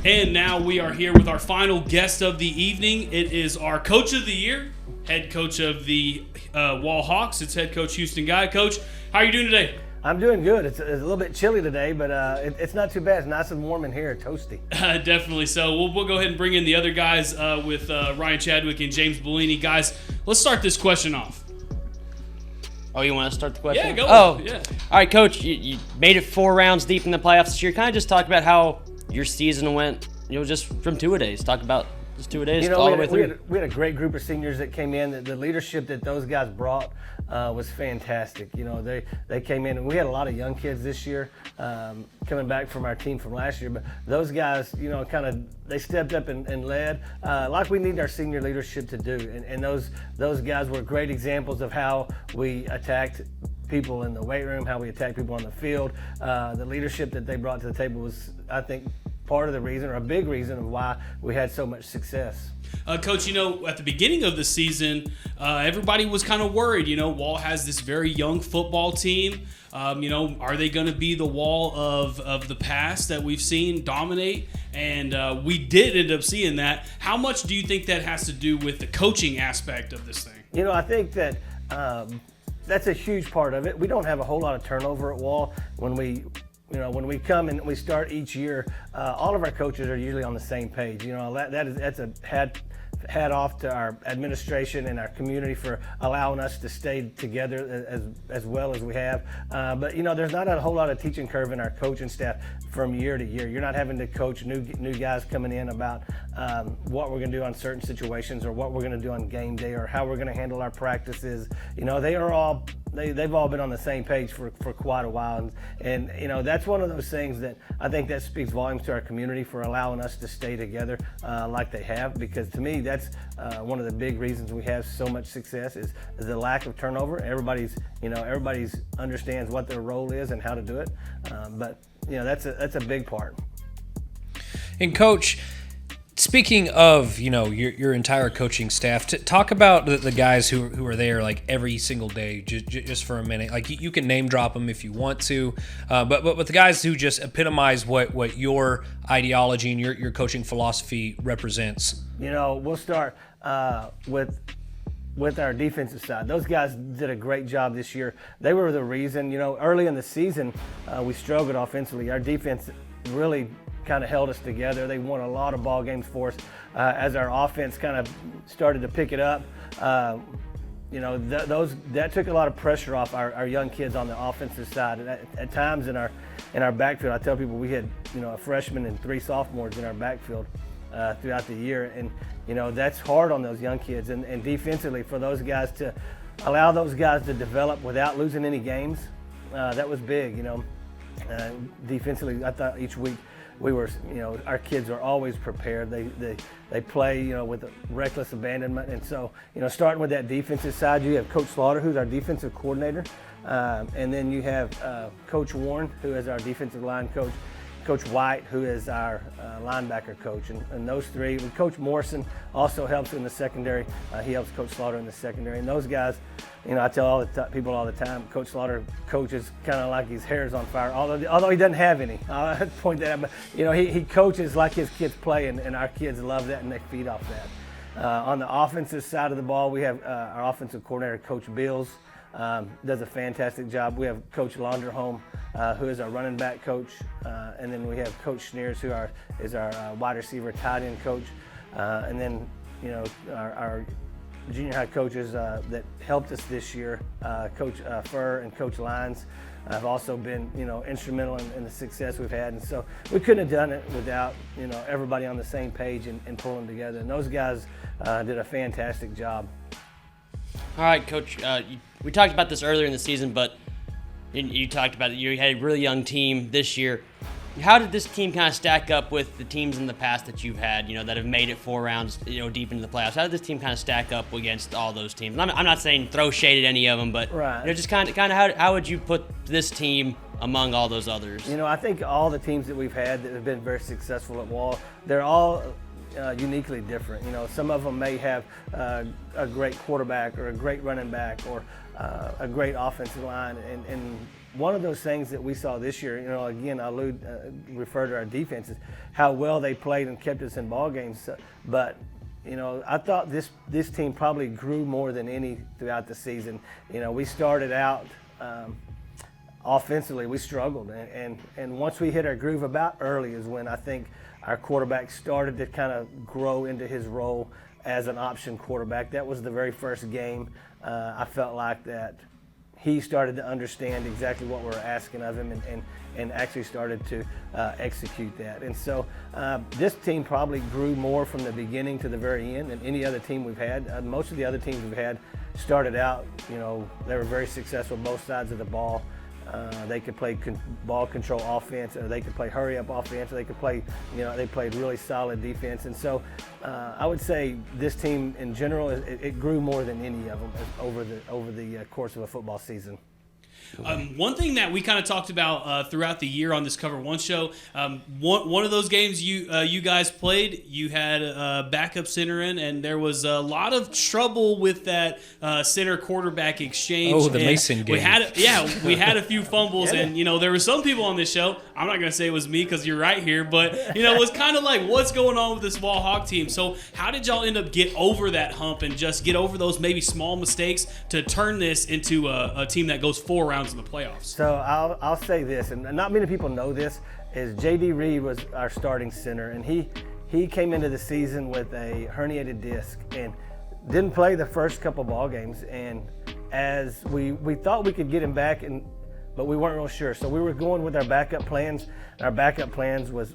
And now we are here with our final guest of the evening. It is our Coach of the Year, head coach of the Wall Hawks. It's head coach Houston Guy. Coach, how are you doing today? I'm doing good. It's a little bit chilly today, but it's not too bad. It's nice and warm in here, toasty. Definitely so. We'll go ahead and bring in the other guys with Ryan Chadwick and James Bellini. Guys, let's start this question off. Oh, you want to start the question? Yeah, go. Oh, yeah. All right, Coach. You made it 4 rounds deep in the playoffs this year. Kind of just talk about how your season went. Just from two-a-days. Talk about just two-a-days all the way through. We had a great group of seniors that came in. The leadership that those guys brought was fantastic. They came in, and we had a lot of young kids this year coming back from our team from last year. But those guys, they stepped up and led like we need our senior leadership to do. And those guys were great examples of how we attacked people in the weight room, how we attacked people on the field. The leadership that they brought to the table was, I think, part of the reason, or a big reason, of why we had so much success. Coach, at the beginning of the season, everybody was kind of worried. Wall has this very young football team. Are they going to be the Wall of the past that we've seen dominate? And we did end up seeing that. How much do you think that has to do with the coaching aspect of this thing? I think that that's a huge part of it. We don't have a whole lot of turnover at Wall. When we come and we start each year, all of our coaches are usually on the same page. That's a hat off to our administration and our community for allowing us to stay together as well as we have. But there's not a whole lot of teaching curve in our coaching staff from year to year. You're not having to coach new guys coming in about what we're going to do on certain situations, or what we're going to do on game day, or how we're going to handle our practices. They've all been on the same page for quite a while, and that's one of those things that I think that speaks volumes to our community for allowing us to stay together like they have. Because to me, that's one of the big reasons we have so much success is the lack of turnover. Everybody's understands what their role is and how to do it, but that's a big part. And Coach, speaking of your entire coaching staff, talk about the guys who are there like every single day, just for a minute. Like you can name drop them if you want to, but the guys who just epitomize what your ideology and your coaching philosophy represents. We'll start with our defensive side. Those guys did a great job this year. They were the reason. Early in the season, we struggled offensively. Our defense really kind of held us together. They won a lot of ball games for us as our offense kind of started to pick it up. That took a lot of pressure off our young kids on the offensive side. And at times in our backfield, I tell people we had a freshman and 3 sophomores in our backfield throughout the year, and that's hard on those young kids. And defensively, for those guys to allow those guys to develop without losing any games, that was big. Defensively, I thought each week we were, our kids are always prepared. They play, with reckless abandonment. And so, starting with that defensive side, you have Coach Slaughter, who's our defensive coordinator. And then you have Coach Warren, who is our defensive line coach. Coach White, who is our linebacker coach. And those three, Coach Morrison also helps in the secondary. He helps Coach Slaughter in the secondary. And those guys, I tell people all the time, Coach Slaughter coaches kind of like his hair's on fire, although he doesn't have any. I'll point that out. But, he coaches like his kids play, and our kids love that, and they feed off that. On the offensive side of the ball, we have our offensive coordinator, Coach Bills. Does a fantastic job. We have Coach Launderholm, who is our running back coach, and then we have Coach Schneers, who is our wide receiver tight end coach, and then our junior high coaches that helped us this year, Coach Furr and Coach Lyons, have also been instrumental in the success we've had. And so we couldn't have done it without everybody on the same page and pulling together. And those guys did a fantastic job. All right, Coach. We talked about this earlier in the season, but you talked about it. You had a really young team this year. How did this team kind of stack up with the teams in the past that you've had, that have made it 4 rounds, deep into the playoffs? How did this team kind of stack up against all those teams? And I'm not saying throw shade at any of them, but right. Just kind of how would you put this team among all those others? I think all the teams that we've had that have been very successful at Wall, they're all uniquely different. Some of them may have a great quarterback or a great running back or a great offensive line, and one of those things that we saw this year, again, I refer to our defenses, how well they played and kept us in ball games. But I thought this team probably grew more than any throughout the season. We started out offensively, we struggled, and once we hit our groove about early is when I think our quarterback started to kind of grow into his role as an option quarterback. That was the very first game. I felt like that he started to understand exactly what we were asking of him and actually started to execute that. And so this team probably grew more from the beginning to the very end than any other team we've had. Most of the other teams we've had started out, they were very successful both sides of the ball. They could play ball control offense, or they could play hurry up offense, or they could play, they played really solid defense. And so I would say this team in general, it grew more than any of them over the course of a football season. One thing that we kind of talked about throughout the year on this Cover1 show, one of those games you guys played, you had a backup center in, and there was a lot of trouble with that center quarterback exchange. Oh, the Mason game. We had a few fumbles, and there were some people on this show. I'm not going to say it was me because you're right here, but it was kind of like, what's going on with this Wall Hawk team? So how did y'all end up get over that hump and just get over those maybe small mistakes to turn this into a team that goes 4 rounds in the playoffs? So I'll say this, and not many people know this, is J.D. Reed was our starting center, and he came into the season with a herniated disc and didn't play the first couple ball games. And as we thought we could get him back, but we weren't real sure. So we were going with our backup plans. Our backup plans was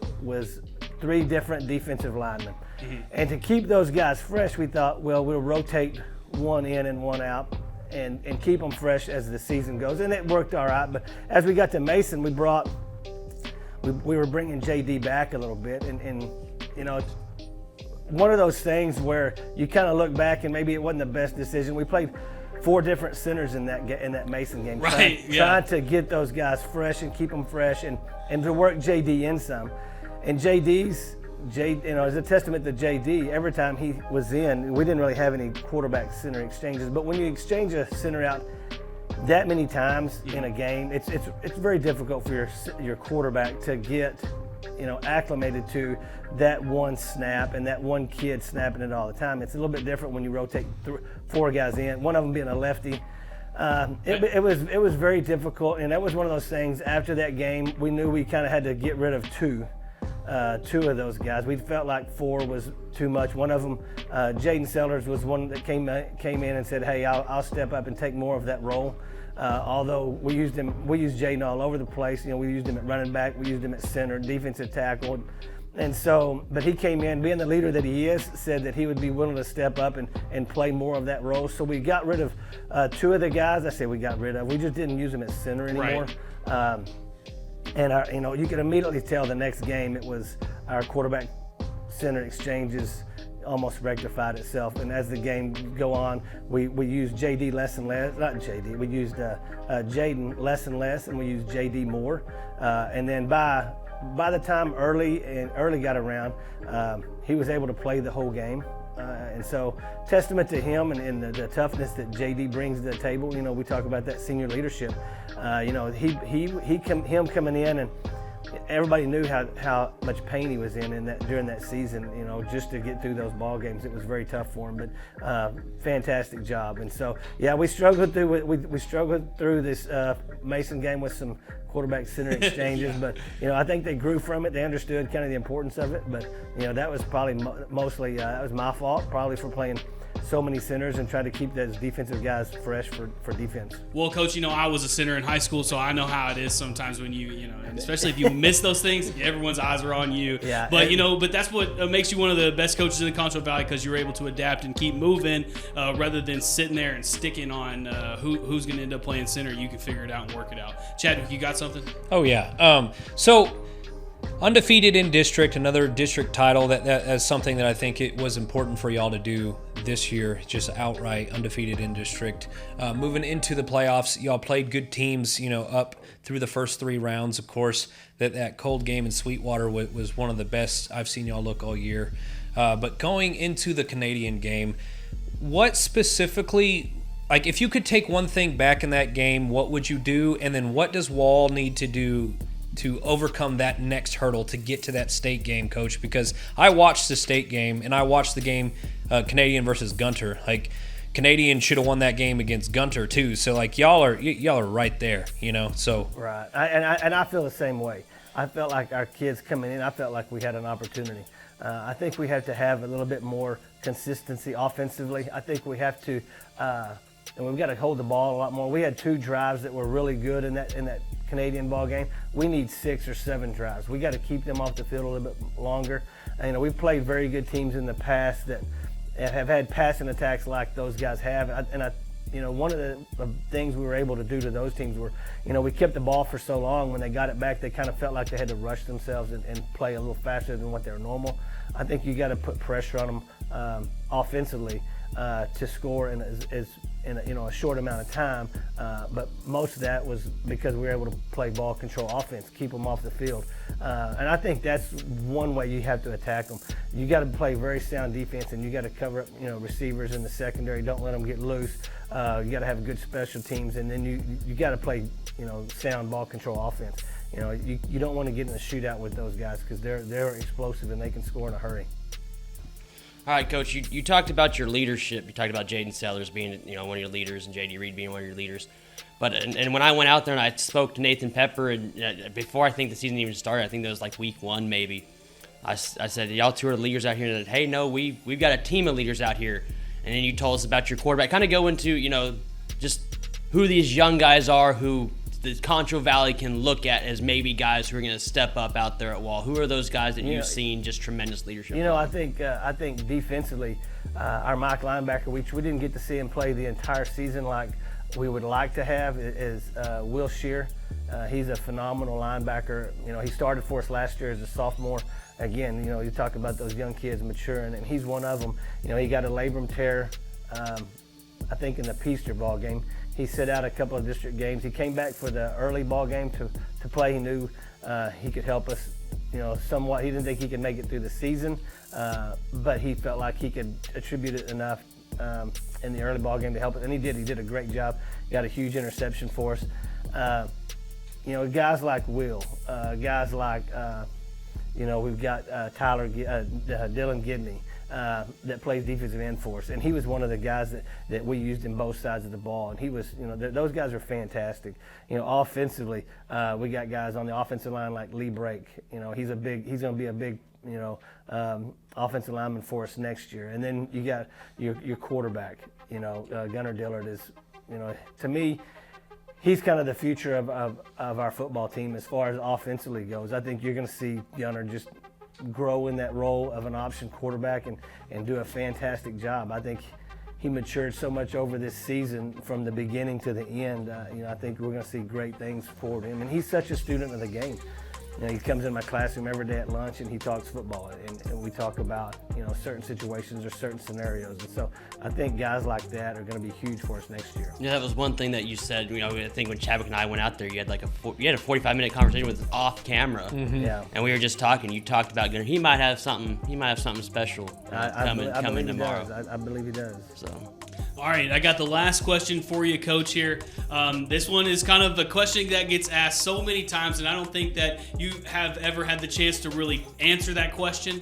3 different defensive linemen. Mm-hmm. And to keep those guys fresh, we thought, well, we'll rotate one in and one out and keep them fresh as the season goes. And it worked all right. But as we got to Mason, we were bringing JD back a little bit. And it's one of those things where you kind of look back and maybe it wasn't the best decision. We played 4 different centers in that Mason game, right? Trying to get those guys fresh and keep them fresh and to work JD in some. And as a testament to JD, every time he was in, we didn't really have any quarterback center exchanges. But when you exchange a center out that many times in a game, it's very difficult for your quarterback to get acclimated to that one snap and that one kid snapping it all the time. It's a little bit different when you rotate 4 guys in, one of them being a lefty. It was very difficult, and that was one of those things. After that game, we knew we kind of had to get rid of 2 of those guys. We felt like 4 was too much. One of them, Jaden Sellers, was one that came in and said, "Hey, I'll step up and take more of that role." Although we used Jaden all over the place. We used him at running back, we used him at center, defensive tackle, and so. But he came in, being the leader that he is, said that he would be willing to step up and play more of that role. So we got rid of 2 of the guys. I say we got rid of. We just didn't use them at center anymore. Right. And you could immediately tell the next game it was our quarterback center exchanges almost rectified itself. And as the game go on, we used JD less and less. Not JD. We used Jaden less and less, and we used JD more. And then by the time early got around, he was able to play the whole game. And so, testament to him and the toughness that JD brings to the table. We talk about that senior leadership. Him coming in, and everybody knew how much pain he was in that during that season. Just to get through those ball games, it was very tough for him. But fantastic job. And so, yeah, we struggled through this Mason game with some quarterback center exchanges, but I think they grew from it. They understood kind of the importance of it, but that was probably mostly that was my fault, probably for playing so many centers and trying to keep those defensive guys fresh for defense. Well, Coach, I was a center in high school, so I know how it is sometimes when and especially if you miss those things, everyone's eyes are on you. Yeah. But but that's what makes you one of the best coaches in the Concho Valley, because you're able to adapt and keep moving rather than sitting there and sticking on who's going to end up playing center. You can figure it out and work it out. Chadwick, you got something? Oh yeah. So undefeated in district, another district title. That's something that I think it was important for y'all to do this year, just outright undefeated in district. Moving into the playoffs, y'all played good teams, up through the first 3 rounds. Of course, that cold game in Sweetwater was one of the best I've seen y'all look all year. But going into the Canadian game, what specifically like, if you could take one thing back in that game, what would you do? And then what does Wall need to do to overcome that next hurdle to get to that state game, Coach? Because I watched the state game, and I watched the game Canadian versus Gunter. Like, Canadian should have won that game against Gunter too. So like y'all are right there, you know. So right, I feel the same way. I felt like our kids coming in, I felt like we had an opportunity. I think we have to have a little bit more consistency offensively. I think we have to, and we've got to hold the ball a lot more. We had 2 drives that were really good in that Canadian ball game. We need 6 or 7 drives. We got to keep them off the field a little bit longer. And, you know, we've played very good teams in the past that have had passing attacks like those guys have. You know, one of the things we were able to do to those teams were, you know, we kept the ball for so long. When they got it back, they kind of felt like they had to rush themselves and play a little faster than what they were normal. I think you got to put pressure on them offensively to score in a short amount of time. But most of that was because we were able to play ball control offense, keep them off the field. And I think that's one way you have to attack them. You got to play very sound defense, and you got to cover up, you know, receivers in the secondary. Don't let them get loose. You got to have good special teams, and then you got to play, you know, sound ball control offense. You know, you don't want to get in a shootout with those guys because they're explosive and they can score in a hurry. All right, Coach, you talked about your leadership. You talked about Jaden Sellers being, you know, one of your leaders and J.D. Reed being one of your leaders. But and when I went out there and I spoke to Nathan Pepper, and before I think the season even started, I think that was like week 1 maybe, I said, y'all 2 are the leaders out here. And hey, no, we've got a team of leaders out here. And then you told us about your quarterback. Kind of go into, you know, just who these young guys are who the Concho Valley can look at as maybe guys who are going to step up out there at Wall. Who are those guys that you've seen just tremendous leadership? You know, I think defensively, our Mike linebacker, which we didn't get to see him play the entire season like we would like to have, is Will Shear. He's a phenomenal linebacker. You know, he started for us last year as a sophomore. Again, you know, you talk about those young kids maturing, and he's one of them. You know, he got a labrum tear, I think in the Peaster ball game. He set out a couple of district games. He came back for the early ball game to play. He knew he could help us, you know, somewhat. He didn't think he could make it through the season, but he felt like he could attribute it enough in the early ball game to help it, and he did. He did a great job. Got a huge interception for us. You know, guys like Will, guys like, you know, we've got Dylan Gidney. That plays defensive end for us, and he was one of the guys that we used in both sides of the ball, and he was, you know, those guys are fantastic. You know, offensively, we got guys on the offensive line like Lee Brake. You know, he's going to be a big, you know, offensive lineman for us next year. And then you got your quarterback. You know, Gunnar Dillard is, you know, to me, he's kind of the future of our football team as far as offensively goes. I think you're going to see Gunnar just grow in that role of an option quarterback and do a fantastic job. I think he matured so much over this season from the beginning to the end. You know, I think we're going to see great things for him. And he's such a student of the game. You know, he comes in my classroom every day at lunch and he talks football, and we talk about, you know, certain situations or certain scenarios. And so I think guys like that are going to be huge for us next year. Yeah, that was one thing that you said. You know, I think when Chadwick and I went out there, you had like a 45-minute conversation with us off camera. Mm-hmm. Yeah. And we were just talking. You talked about Gunnar. He might have something. He might have something special coming tomorrow. I believe he does. So. All right, I got the last question for you, Coach, here. This one is kind of a question that gets asked so many times, and I don't think that you have ever had the chance to really answer that question.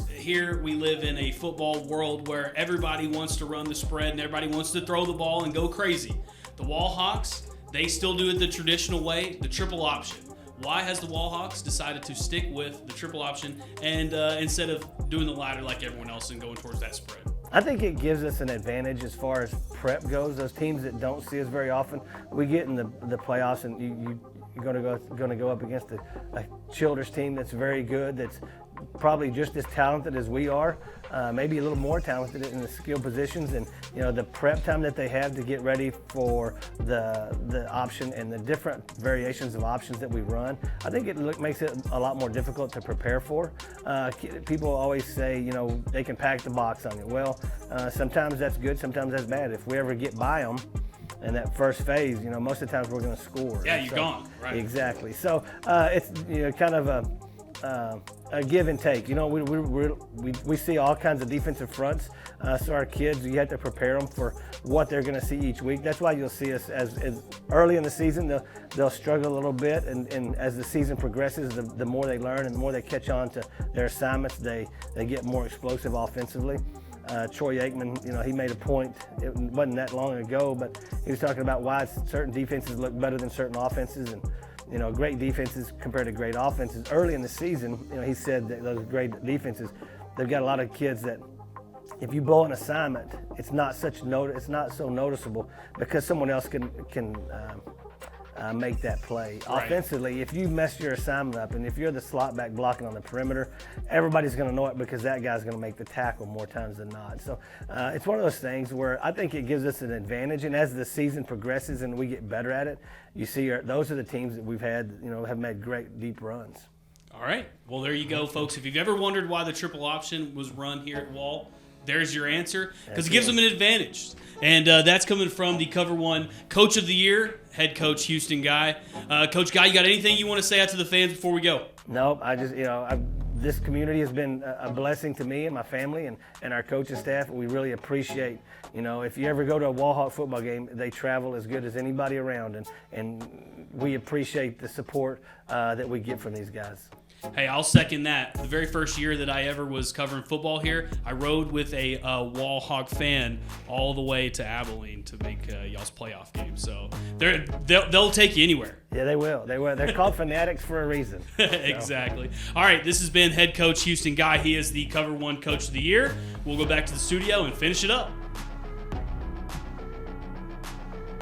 Here we live in a football world where everybody wants to run the spread and everybody wants to throw the ball and go crazy. The Wall Hawks, they still do it the traditional way, the triple option. Why has the Wall Hawks decided to stick with the triple option and instead of doing the ladder like everyone else and going towards that spread? I think it gives us an advantage as far as prep goes. Those teams that don't see us very often, we get in the playoffs, and you're going to go up against a Childers team that's very good, that's probably just as talented as we are, maybe a little more talented in the skill positions. And you know, the prep time that they have to get ready for the option and the different variations of options that we run, I think it makes it a lot more difficult to prepare for. People always say, you know, they can pack the box on you. Well, sometimes that's good, sometimes that's bad. If we ever get by them in that first phase, you know, most of the times we're going to score. Yeah, you're gone, right? Exactly. So it's, you know, kind of a give and take. You know, we see all kinds of defensive fronts. So our kids, you have to prepare them for what they're going to see each week. That's why you'll see us as early in the season, they'll struggle a little bit. And as the season progresses, the more they learn and the more they catch on to their assignments, they get more explosive offensively. Troy Aikman, you know, he made a point, it wasn't that long ago, but he was talking about why certain defenses look better than certain offenses. And you know, great defenses compared to great offenses. Early in the season, you know, he said that those great defenses, they've got a lot of kids that if you blow an assignment, it's not so noticeable because someone else can make that play. Right. Offensively, if you mess your assignment up and if you're the slot back blocking on the perimeter, everybody's going to know it because that guy's going to make the tackle more times than not. So it's one of those things where I think it gives us an advantage. And as the season progresses and we get better at it, you see those are the teams that we've had, you know, have made great deep runs. All right. Well, there you go, folks. If you've ever wondered why the triple option was run here at Wall, there's your answer, because it gives them an advantage. And that's coming from the COVER1 Coach of the Year, head coach Houston Guy. Coach Guy, you got anything you want to say out to the fans before we go? No, I just, you know, this community has been a blessing to me and my family and our coaching staff. We really appreciate, you know, if you ever go to a Wall Hawk football game, they travel as good as anybody around, and we appreciate the support that we get from these guys. Hey, I'll second that. The very first year that I ever was covering football here, I rode with a Wall Hawk fan all the way to Abilene to make y'all's playoff game. So they'll take you anywhere. Yeah, they will. They will. They're called fanatics for a reason. Exactly. All right, this has been head coach Houston Guy. He is the COVER1 Coach of the Year. We'll go back to the studio and finish it up.